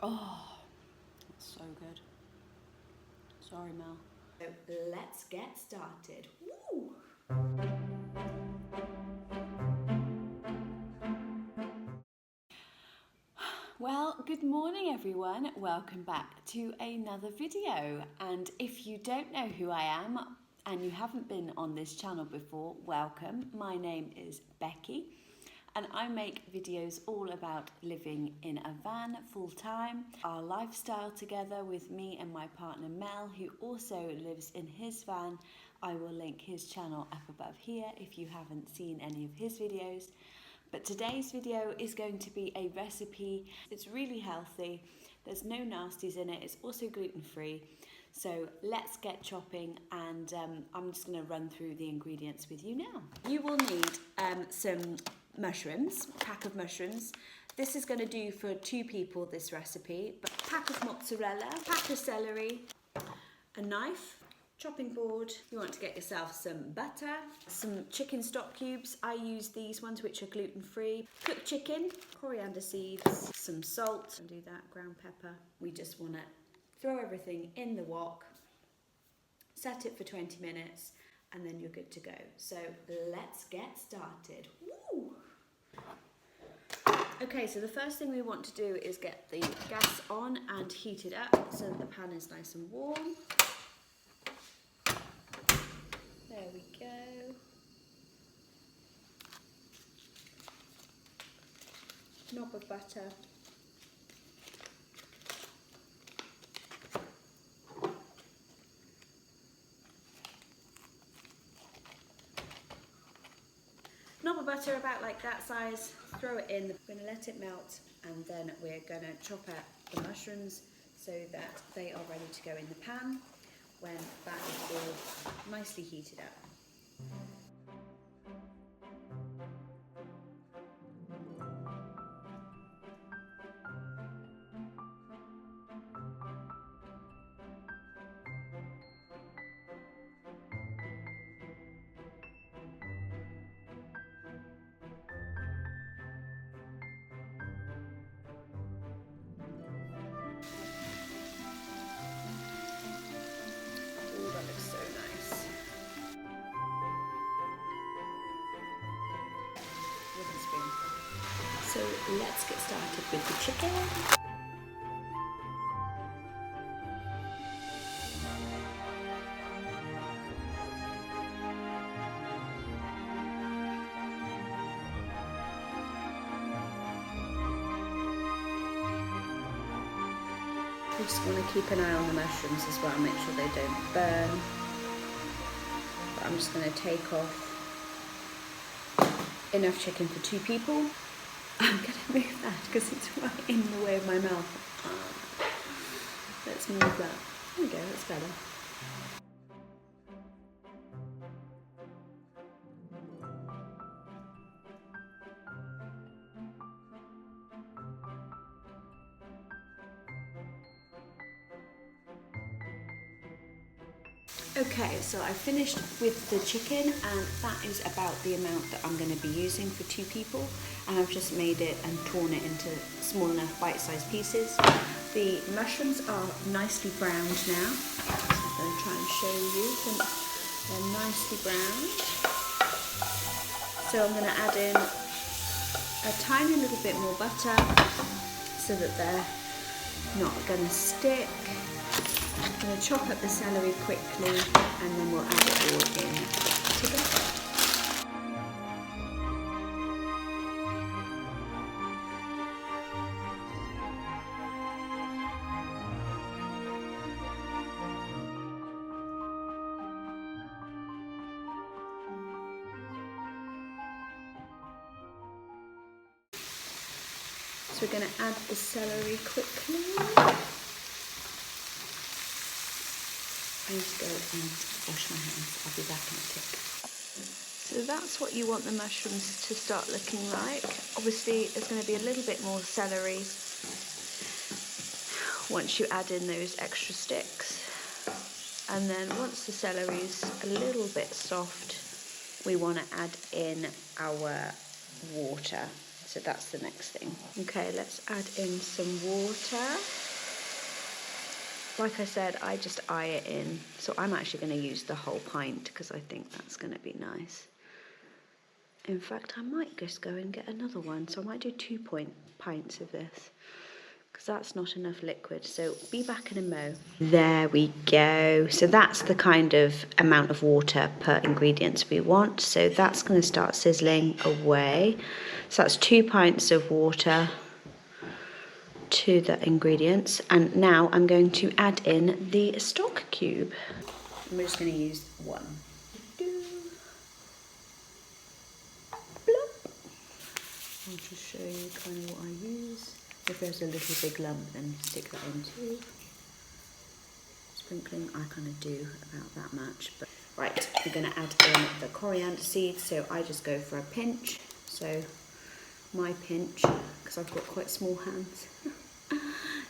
Oh, that's so good. Sorry, Mel. So let's get started. Woo! Well, good morning everyone. Welcome back to another video. And if you don't know who I am and you haven't been on this channel before, welcome. My name is Becky and I make videos all about living in a van full time, our lifestyle together with me and my partner Mel, who also lives in his van. I will link his channel up above here if you haven't seen any of his videos. But today's video is going to be a recipe. It's really healthy. There's no nasties in it. It's also gluten-free. So let's get chopping, and I'm just going to run through the ingredients with you now. You will need some mushrooms, a pack of mushrooms. This is going to do for 2 people, this recipe. But a pack of mozzarella, a pack of celery, a knife, chopping board. You want to get yourself some butter, some chicken stock cubes. I use these ones which are gluten-free. Cooked chicken, coriander seeds, some salt, and do that, ground pepper. We just want to throw everything in the wok, set it for 20 minutes, and then you're good to go. So let's get started. Woo! Okay, so the first thing we want to do is get the gas on and heat it up so that the pan is nice and warm. There we go. Knob of butter. Knob of butter about like that size. Throw it in. We're going to let it melt, and then we're going to chop out the mushrooms so that they are ready to go in the pan when that is all nicely heated up. Oh, that looks so nice. Wooden spoon. So let's get started with the chicken. We just want to keep an eye on the mushrooms as well, make sure they don't burn. But I'm just going to take off enough chicken for 2 people. I'm going to move that because it's right in the way of my mouth. Let's move that. There we go, that's better. Okay, so I finished with the chicken, and that is about the amount that I'm going to be using for 2 people, and I've just made it and torn it into small enough bite-sized pieces. The mushrooms are nicely browned now, so I'm going to try and show you. They're nicely browned. So I'm going to add in a tiny little bit more butter so that they're not going to stick. I'm going to chop up the celery quickly, and then we'll add it all in together. So we're going to add the celery quickly. I need to go and wash my hands. I'll be back in a tick. So that's what you want the mushrooms to start looking like. Obviously, there's going to be a little bit more celery once you add in those extra sticks. And then once the celery's a little bit soft, we want to add in our water. So that's the next thing. Okay, let's add in some water. Like I said, I just eye it in. So I'm actually going to use the whole pint because I think that's going to be nice. In fact, I might just go and get another one. So I might do 2 pints of this because that's not enough liquid. So be back in a mo. There we go. So that's the kind of amount of water per ingredients we want. So that's going to start sizzling away. So that's 2 pints of water to the ingredients, and now I'm going to add in the stock cube. I'm just going to use one. I'll just show you kind of what I use. If there's a little big lump, then stick that in too. Sprinkling, I kind of do about that much. But right, we're going to add in the coriander seeds, so I just go for a pinch. So my pinch, because I've got quite small hands,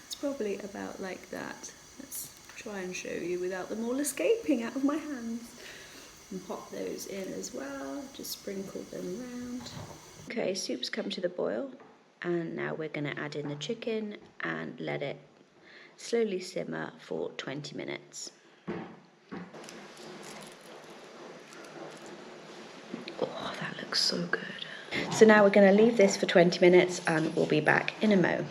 it's probably about like that. Let's try and show you without them all escaping out of my hands. And pop those in as well, just sprinkle them around. Okay, soup's come to the boil, and now we're going to add in the chicken and let it slowly simmer for 20 minutes. Oh, that looks so good. So now we're going to leave this for 20 minutes and we'll be back in a mo.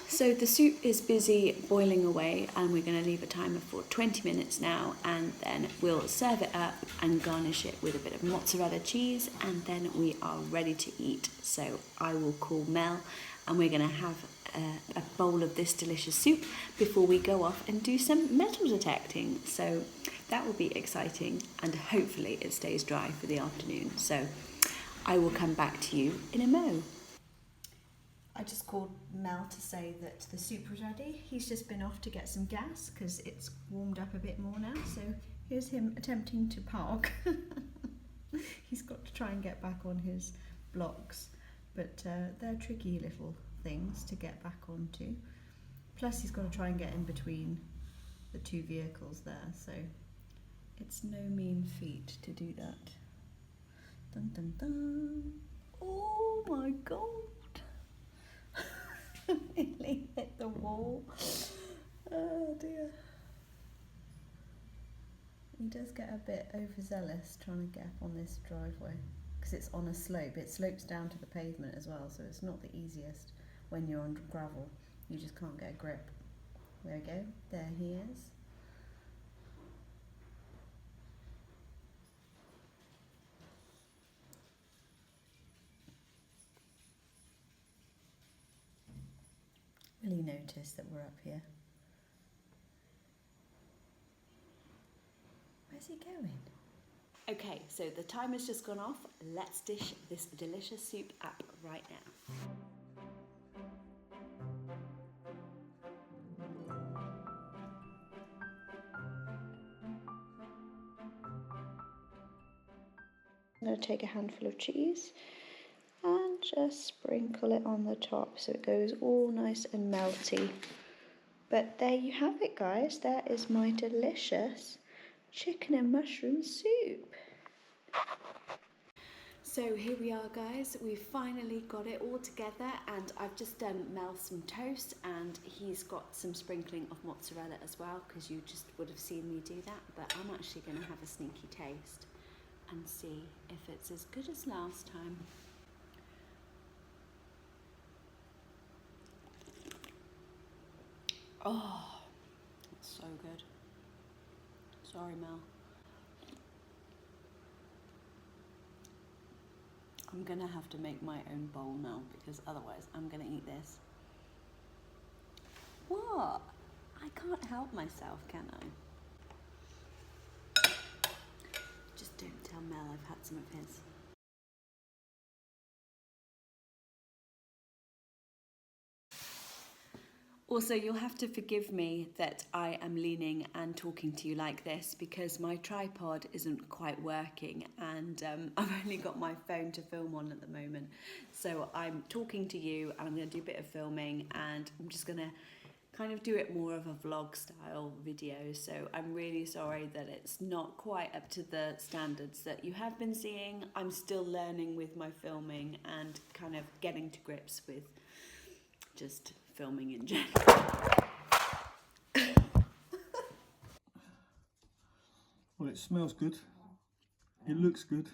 So the soup is busy boiling away, and we're going to leave a timer for 20 minutes now, and then we'll serve it up and garnish it with a bit of mozzarella cheese, and then we are ready to eat. So I will call Mel and we're going to have a bowl of this delicious soup before we go off and do some metal detecting. So that will be exciting, and hopefully it stays dry for the afternoon. So I will come back to you in a mo. I just called Mel to say that the soup was ready. He's just been off to get some gas because it's warmed up a bit more now. So here's him attempting to park. He's got to try and get back on his blocks, but they're tricky little things to get back onto. Plus he's got to try and get in between the two vehicles there. So it's no mean feat to do that. Dun dun dun. Oh my God. Nearly hit the wall. Oh dear. He does get a bit overzealous trying to get up on this driveway because it's on a slope. It slopes down to the pavement as well, so it's not the easiest when you're on gravel. You just can't get a grip. There we go. There he is. Will he notice that we're up here? Where's he going? Okay, so the timer's just gone off. Let's dish this delicious soup up right now. I'm going to take a handful of cheese and just sprinkle it on the top so it goes all nice and melty. But there you have it, guys. That is my delicious chicken and mushroom soup. So here we are, guys. We've finally got it all together, and I've just done Mel some toast, and he's got some sprinkling of mozzarella as well, because you just would have seen me do that. But I'm actually going to have a sneaky taste and see if it's as good as last time. Oh, it's so good. Sorry, Mel. I'm gonna have to make my own bowl now, because otherwise I'm gonna eat this. What? I can't help myself, can I? Just don't tell Mel I've had some of his. Also, you'll have to forgive me that I am leaning and talking to you like this because my tripod isn't quite working, and I've only got my phone to film on at the moment. So I'm talking to you and I'm going to do a bit of filming, and I'm just going to kind of do it more of a vlog style video. So I'm really sorry that it's not quite up to the standards that you have been seeing. I'm still learning with my filming and kind of getting to grips with just filming in general. Well, it smells good. It looks good.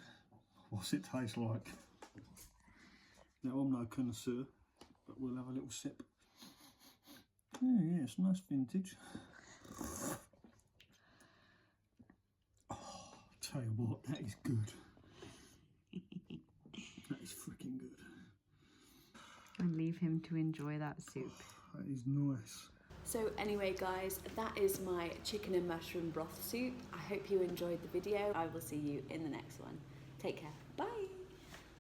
What's it taste like? Now, I'm no connoisseur, but we'll have a little sip. Yeah, it's nice vintage. Oh, tell you what, that is good. That is freaking good. And leave him to enjoy that soup. That is nice. So anyway guys, that is my chicken and mushroom broth soup. I hope you enjoyed the video. I will see you in the next one. Take care.